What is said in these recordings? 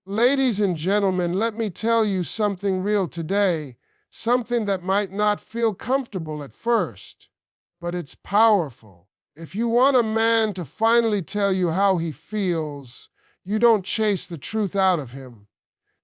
Ladies and gentlemen, let me tell you something real today, something that might not feel comfortable at first, but it's powerful. If you want a man to finally tell you how he feels, you don't chase the truth out of him.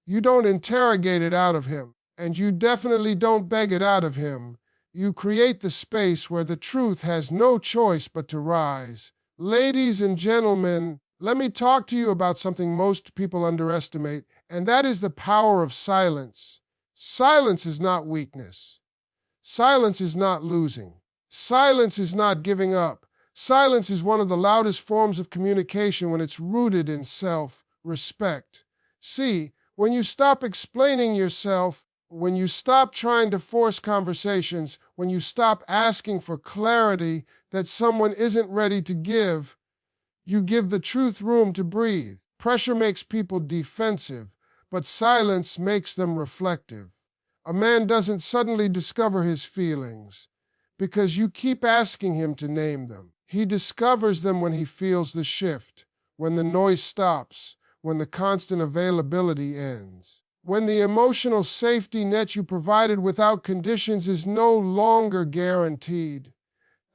You don't interrogate it out of him, and you definitely don't beg it out of him. You create the space where the truth has no choice but to rise. Ladies and gentlemen, let me talk to you about something most people underestimate, and that is the power of silence. Silence is not weakness. Silence is not losing. Silence is not giving up. Silence is one of the loudest forms of communication when it's rooted in self-respect. See, when you stop explaining yourself, when you stop trying to force conversations, when you stop asking for clarity that someone isn't ready to give, you give the truth room to breathe. Pressure makes people defensive, but silence makes them reflective. A man doesn't suddenly discover his feelings because you keep asking him to name them. He discovers them when he feels the shift, when the noise stops, when the constant availability ends, when the emotional safety net you provided without conditions is no longer guaranteed.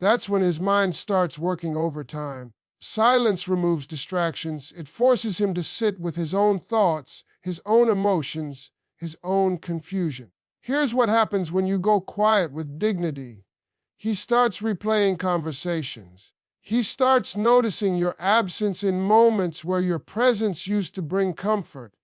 That's when his mind starts working overtime. Silence removes distractions. It forces him to sit with his own thoughts, his own emotions, his own confusion. Here's what happens when you go quiet with dignity. He starts replaying conversations. He starts noticing your absence in moments where your presence used to bring comfort.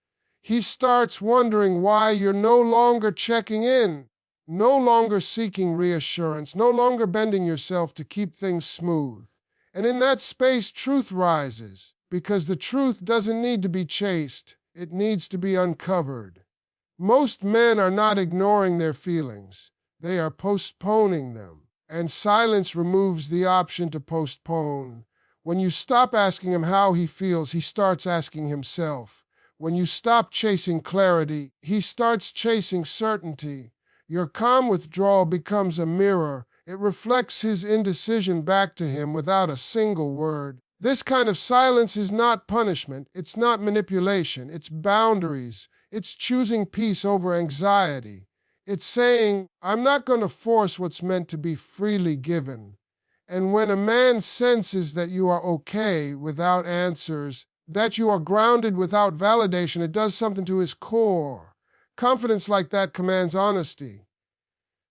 He starts wondering why you're no longer checking in, no longer seeking reassurance, no longer bending yourself to keep things smooth. And in that space, truth rises, because the truth doesn't need to be chased, it needs to be uncovered. Most men are not ignoring their feelings, they are postponing them. And silence removes the option to postpone. When you stop asking him how he feels, he starts asking himself. When you stop chasing clarity, he starts chasing certainty. Your calm withdrawal becomes a mirror. It reflects his indecision back to him without a single word. This kind of silence is not punishment. It's not manipulation. It's boundaries. It's choosing peace over anxiety. It's saying, I'm not going to force what's meant to be freely given. And when a man senses that you are okay without answers, that you are grounded without validation, it does something to his core. Confidence like that commands honesty.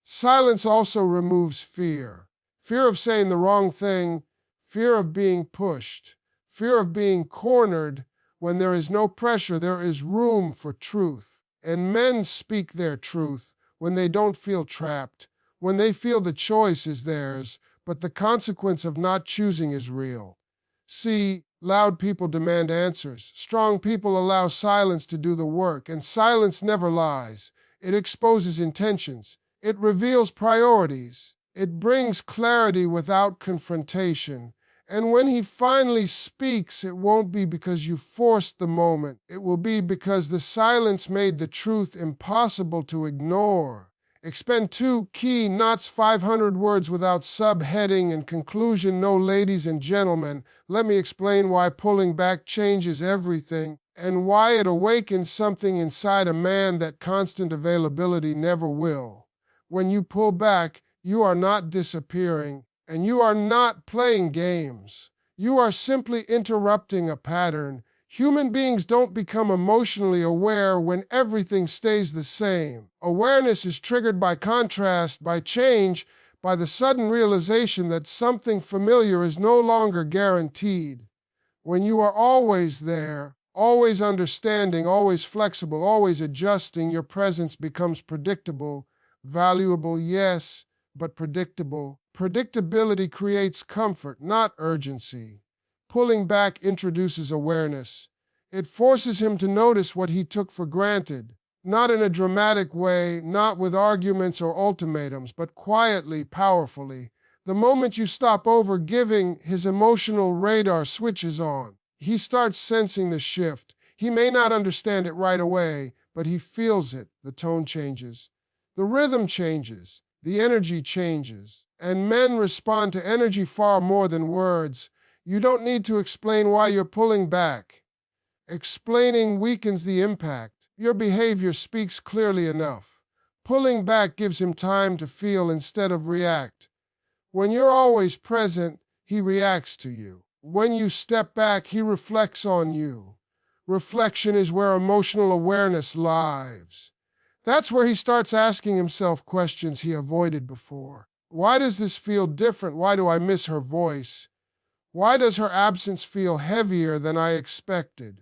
Silence also removes fear. Fear of saying the wrong thing, fear of being pushed, fear of being cornered. When there is no pressure, there is room for truth. And men speak their truth when they don't feel trapped, when they feel the choice is theirs, but the consequence of not choosing is real. See, loud people demand answers. Strong people allow silence to do the work, and silence never lies. It exposes intentions. It reveals priorities. It brings clarity without confrontation. And when he finally speaks, it won't be because you forced the moment. It will be because the silence made the truth impossible to ignore. Expend 2 key, not 500 words without subheading and conclusion. No, ladies and gentlemen, let me explain why pulling back changes everything and why it awakens something inside a man that constant availability never will. When you pull back, you are not disappearing. And you are not playing games. You are simply interrupting a pattern. Human beings don't become emotionally aware when everything stays the same. Awareness is triggered by contrast, by change, by the sudden realization that something familiar is no longer guaranteed. When you are always there, always understanding, always flexible, always adjusting, your presence becomes predictable, valuable, yes, but predictable. Predictability creates comfort, not urgency. Pulling back introduces awareness. It forces him to notice what he took for granted, not in a dramatic way, not with arguments or ultimatums, but quietly, powerfully. The moment you stop overgiving, his emotional radar switches on. He starts sensing the shift. He may not understand it right away, but he feels it. The tone changes. The rhythm changes. The energy changes. And men respond to energy far more than words. You don't need to explain why you're pulling back. Explaining weakens the impact. Your behavior speaks clearly enough. Pulling back gives him time to feel instead of react. When you're always present, he reacts to you. When you step back, he reflects on you. Reflection is where emotional awareness lives. That's where he starts asking himself questions he avoided before. Why does this feel different? Why do I miss her voice? Why does her absence feel heavier than I expected?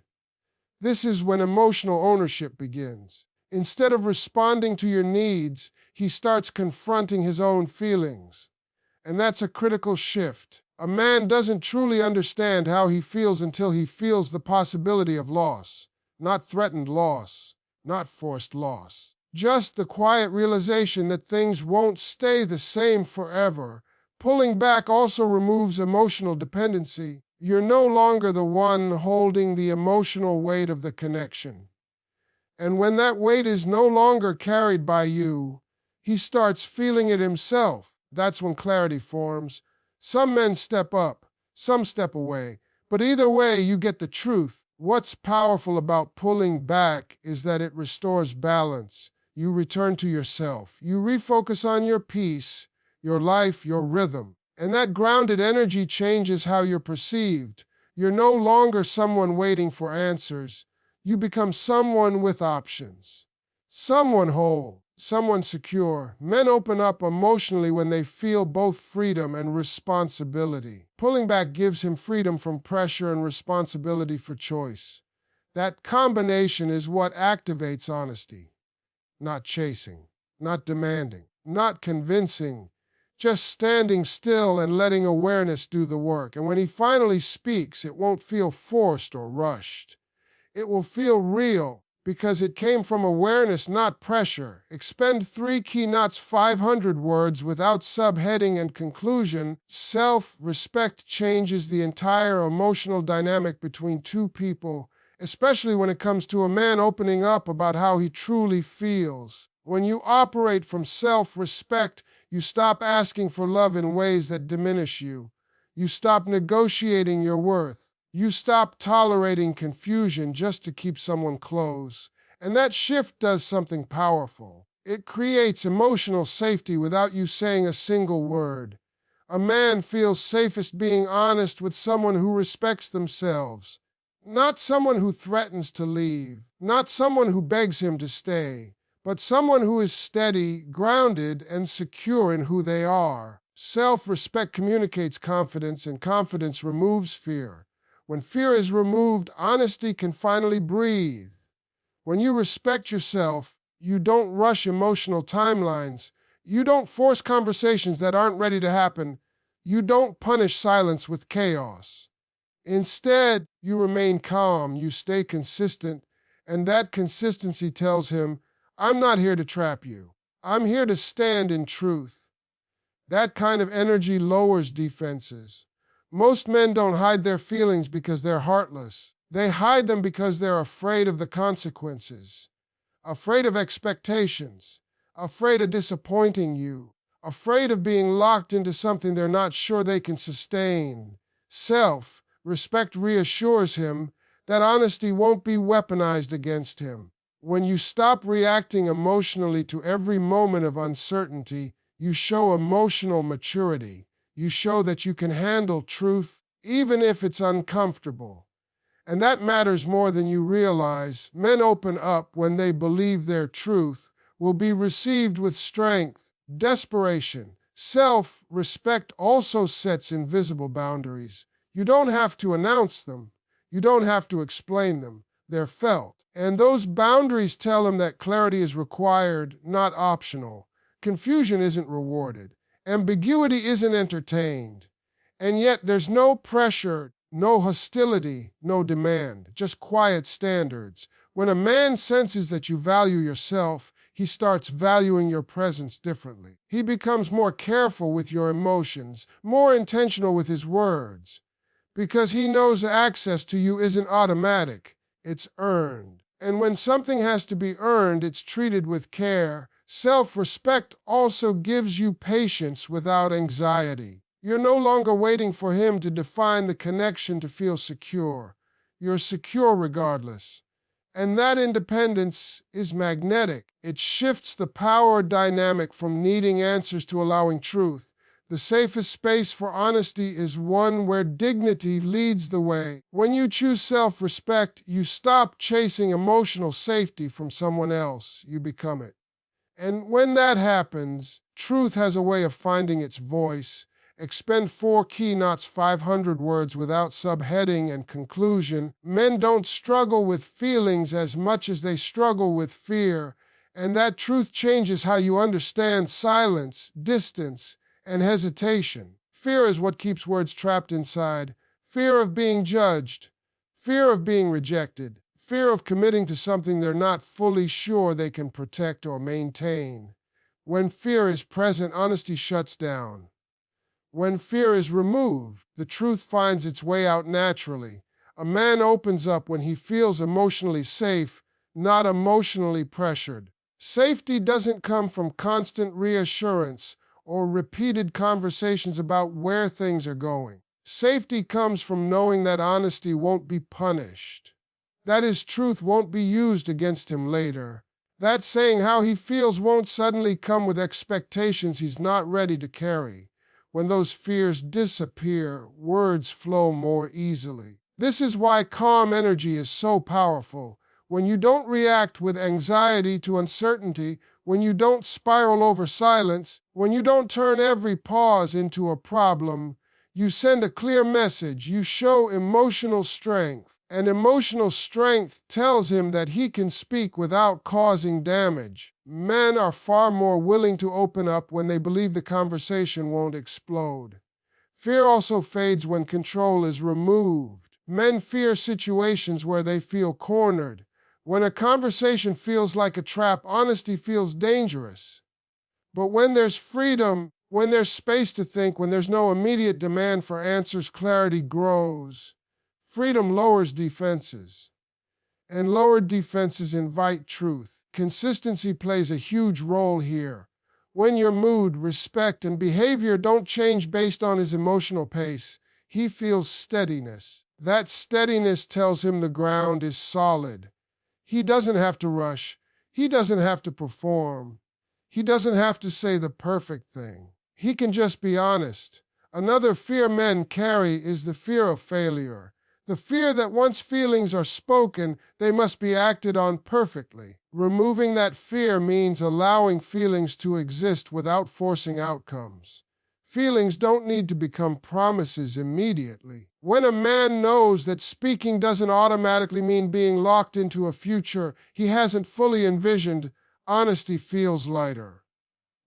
This is when emotional ownership begins. Instead of responding to your needs, he starts confronting his own feelings. And that's a critical shift. A man doesn't truly understand how he feels until he feels the possibility of loss. Not threatened loss, not forced loss. Just the quiet realization that things won't stay the same forever. Pulling back also removes emotional dependency. You're no longer the one holding the emotional weight of the connection. And when that weight is no longer carried by you, he starts feeling it himself. That's when clarity forms. Some men step up, some step away, but either way, you get the truth. What's powerful about pulling back is that it restores balance. You return to yourself. You refocus on your peace, your life, your rhythm. And that grounded energy changes how you're perceived. You're no longer someone waiting for answers. You become someone with options. Someone whole, someone secure. Men open up emotionally when they feel both freedom and responsibility. Pulling back gives him freedom from pressure and responsibility for choice. That combination is what activates honesty. Not chasing, not demanding, not convincing, just standing still and letting awareness do the work. And when he finally speaks, it won't feel forced or rushed. It will feel real because it came from awareness, not pressure. Expend 3 key, not 500 words without subheading and conclusion. Self-respect changes the entire emotional dynamic between two people, especially when it comes to a man opening up about how he truly feels. When you operate from self-respect, you stop asking for love in ways that diminish you. You stop negotiating your worth. You stop tolerating confusion just to keep someone close. And that shift does something powerful. It creates emotional safety without you saying a single word. A man feels safest being honest with someone who respects themselves. Not someone who threatens to leave. Not someone who begs him to stay. But someone who is steady, grounded, and secure in who they are. Self-respect communicates confidence, and confidence removes fear. When fear is removed, honesty can finally breathe. When you respect yourself, you don't rush emotional timelines. You don't force conversations that aren't ready to happen. You don't punish silence with chaos. Instead, you remain calm, you stay consistent, and that consistency tells him, I'm not here to trap you. I'm here to stand in truth. That kind of energy lowers defenses. Most men don't hide their feelings because they're heartless. They hide them because they're afraid of the consequences, afraid of expectations, afraid of disappointing you, afraid of being locked into something they're not sure they can sustain. Self-respect reassures him that honesty won't be weaponized against him. When you stop reacting emotionally to every moment of uncertainty, you show emotional maturity. You show that you can handle truth, even if it's uncomfortable. And that matters more than you realize. Men open up when they believe their truth will be received with strength, desperation. Self-respect also sets invisible boundaries. You don't have to announce them. You don't have to explain them. They're felt. And those boundaries tell them that clarity is required, not optional. Confusion isn't rewarded. Ambiguity isn't entertained. And yet there's no pressure, no hostility, no demand, just quiet standards. When a man senses that you value yourself, he starts valuing your presence differently. He becomes more careful with your emotions, more intentional with his words, because he knows access to you isn't automatic, it's earned. And when something has to be earned, it's treated with care. Self-respect also gives you patience without anxiety. You're no longer waiting for him to define the connection to feel secure. You're secure regardless. And that independence is magnetic. It shifts the power dynamic from needing answers to allowing truth. The safest space for honesty is one where dignity leads the way. When you choose self-respect, you stop chasing emotional safety from someone else. You become it. And when that happens, truth has a way of finding its voice. Expend 4 key, not 500 words without subheading and conclusion. Men don't struggle with feelings as much as they struggle with fear, and that truth changes how you understand silence, distance, and hesitation. Fear is what keeps words trapped inside. Fear of being judged, fear of being rejected, fear of committing to something they're not fully sure they can protect or maintain. When fear is present, honesty shuts down. When fear is removed, the truth finds its way out naturally. A man opens up when he feels emotionally safe, not emotionally pressured. Safety doesn't come from constant reassurance or repeated conversations about where things are going. Safety comes from knowing that honesty won't be punished, that his truth won't be used against him later, that saying how he feels won't suddenly come with expectations he's not ready to carry. When those fears disappear, words flow more easily. This is why calm energy is so powerful. When you don't react with anxiety to uncertainty, when you don't spiral over silence, when you don't turn every pause into a problem, you send a clear message. You show emotional strength. And emotional strength tells him that he can speak without causing damage. Men are far more willing to open up when they believe the conversation won't explode. Fear also fades when control is removed. Men fear situations where they feel cornered. When a conversation feels like a trap, honesty feels dangerous. But when there's freedom, when there's space to think, when there's no immediate demand for answers, clarity grows. Freedom lowers defenses, and lowered defenses invite truth. Consistency plays a huge role here. When your mood, respect, and behavior don't change based on his emotional pace, he feels steadiness. That steadiness tells him the ground is solid. He doesn't have to rush. He doesn't have to perform. He doesn't have to say the perfect thing. He can just be honest. Another fear men carry is the fear of failure. The fear that once feelings are spoken, they must be acted on perfectly. Removing that fear means allowing feelings to exist without forcing outcomes. Feelings don't need to become promises immediately. When a man knows that speaking doesn't automatically mean being locked into a future he hasn't fully envisioned, honesty feels lighter.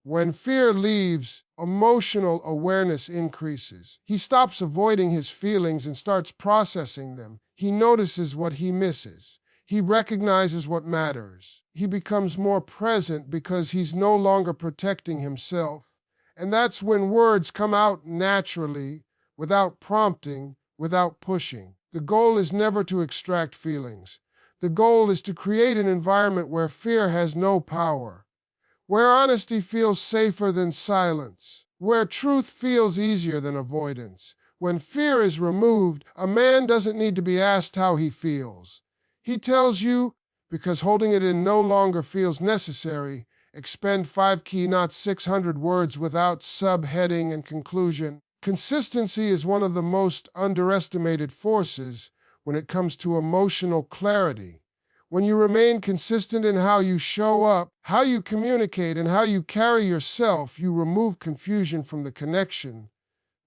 When fear leaves, emotional awareness increases. He stops avoiding his feelings and starts processing them. He notices what he misses. He recognizes what matters. He becomes more present because he's no longer protecting himself. And that's when words come out naturally, without prompting, without pushing. The goal is never to extract feelings. The goal is to create an environment where fear has no power, where honesty feels safer than silence, where truth feels easier than avoidance. When fear is removed, a man doesn't need to be asked how he feels. He tells you, because holding it in no longer feels necessary. Expend 5 key, not 600 words without subheading and conclusion. Consistency is one of the most underestimated forces when it comes to emotional clarity. When you remain consistent in how you show up, how you communicate, and how you carry yourself, you remove confusion from the connection,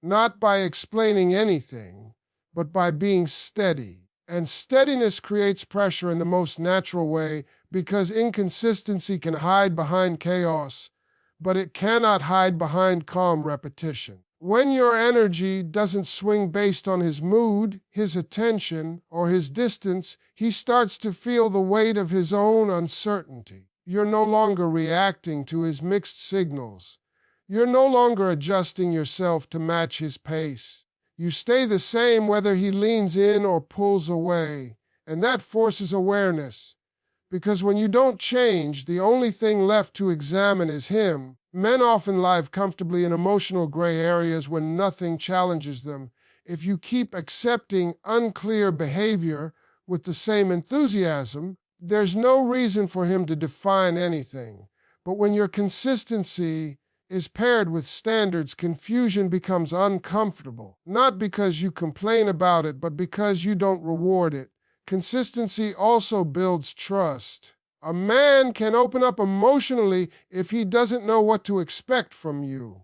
not by explaining anything, but by being steady. And steadiness creates pressure in the most natural way because inconsistency can hide behind chaos, but it cannot hide behind calm repetition. When your energy doesn't swing based on his mood, his attention, or his distance, he starts to feel the weight of his own uncertainty. You're no longer reacting to his mixed signals. You're no longer adjusting yourself to match his pace. You stay the same whether he leans in or pulls away, and that forces awareness. Because when you don't change, the only thing left to examine is him. Men often live comfortably in emotional gray areas when nothing challenges them. If you keep accepting unclear behavior, with the same enthusiasm, there's no reason for him to define anything. But when your consistency is paired with standards, confusion becomes uncomfortable, not because you complain about it, but because you don't reward it. Consistency also builds trust. A man can open up emotionally if he doesn't know what to expect from you.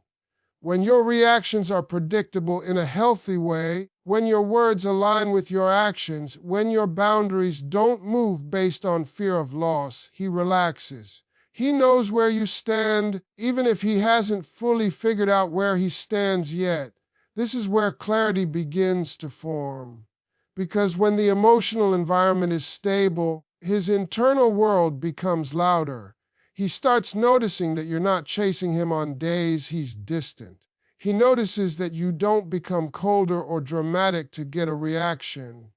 When your reactions are predictable in a healthy way, when your words align with your actions, when your boundaries don't move based on fear of loss, he relaxes. He knows where you stand, even if he hasn't fully figured out where he stands yet. This is where clarity begins to form. Because when the emotional environment is stable, his internal world becomes louder. He starts noticing that you're not chasing him on days he's distant. He notices that you don't become colder or dramatic to get a reaction.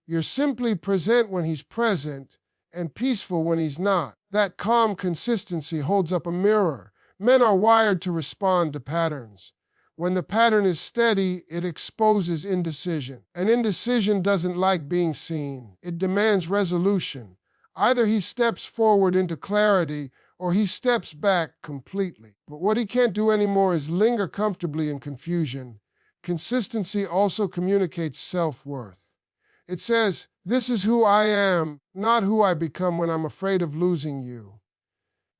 You're simply present when he's present and peaceful when he's not. That calm consistency holds up a mirror. Men are wired to respond to patterns. When the pattern is steady, it exposes indecision. And indecision doesn't like being seen. It demands resolution. Either he steps forward into clarity or he steps back completely. But what he can't do anymore is linger comfortably in confusion. Consistency also communicates self-worth. It says, "This is who I am, not who I become when I'm afraid of losing you."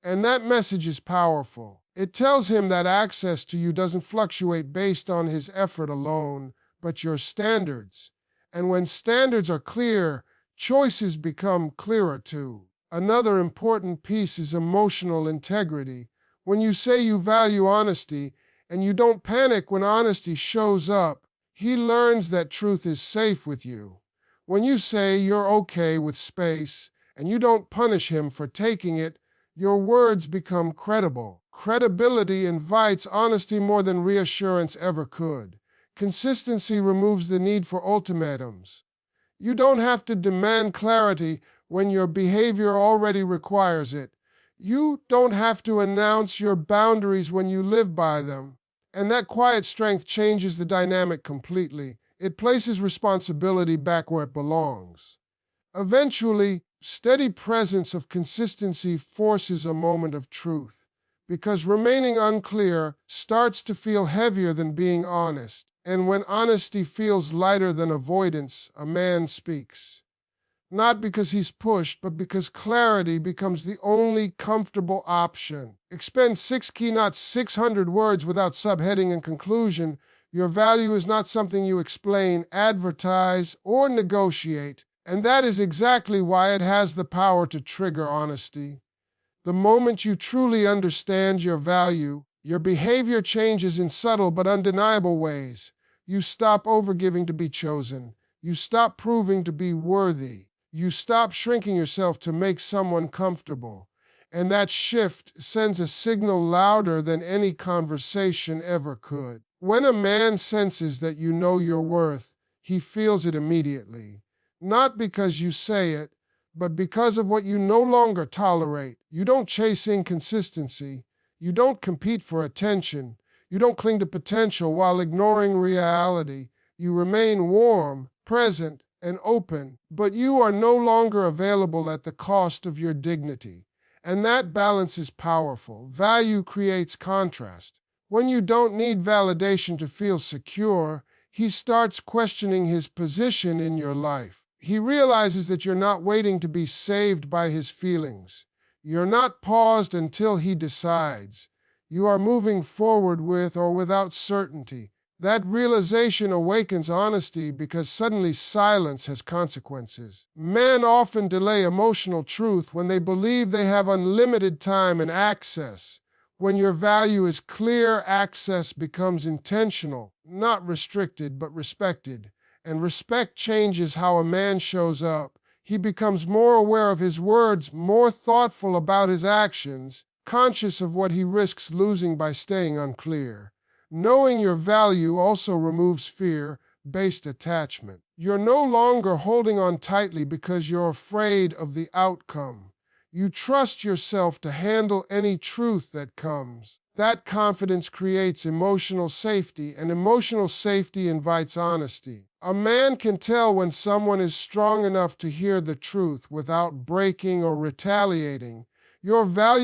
And that message is powerful. It tells him that access to you doesn't fluctuate based on his effort alone, but your standards. And when standards are clear, choices become clearer too. Another important piece is emotional integrity. When you say you value honesty and you don't panic when honesty shows up, he learns that truth is safe with you. When you say you're okay with space and you don't punish him for taking it, your words become credible. Credibility invites honesty more than reassurance ever could. Consistency removes the need for ultimatums. You don't have to demand clarity when your behavior already requires it. You don't have to announce your boundaries when you live by them. And that quiet strength changes the dynamic completely. It places responsibility back where it belongs. Eventually, steady presence of consistency forces a moment of truth, because remaining unclear starts to feel heavier than being honest. And when honesty feels lighter than avoidance, a man speaks. Not because he's pushed, but because clarity becomes the only comfortable option. Expend 6 key, not 600 words without subheading and conclusion. Your value is not something you explain, advertise, or negotiate. And that is exactly why it has the power to trigger honesty. The moment you truly understand your value, your behavior changes in subtle but undeniable ways. You stop overgiving to be chosen. You stop proving to be worthy. You stop shrinking yourself to make someone comfortable. And that shift sends a signal louder than any conversation ever could. When a man senses that you know your worth, he feels it immediately. Not because you say it, but because of what you no longer tolerate. You don't chase inconsistency. You don't compete for attention. You don't cling to potential while ignoring reality. You remain warm, present, and open, but you are no longer available at the cost of your dignity. And that balance is powerful. Value creates contrast. When you don't need validation to feel secure, he starts questioning his position in your life. He realizes that you're not waiting to be saved by his feelings. You're not paused until he decides. You are moving forward with or without certainty. That realization awakens honesty because suddenly silence has consequences. Men often delay emotional truth when they believe they have unlimited time and access. When your value is clear, access becomes intentional, not restricted, but respected. And respect changes how a man shows up. He becomes more aware of his words, more thoughtful about his actions, conscious of what he risks losing by staying unclear. Knowing your value also removes fear-based attachment. You're no longer holding on tightly because you're afraid of the outcome. You trust yourself to handle any truth that comes. That confidence creates emotional safety, and emotional safety invites honesty. A man can tell when someone is strong enough to hear the truth without breaking or retaliating. Your value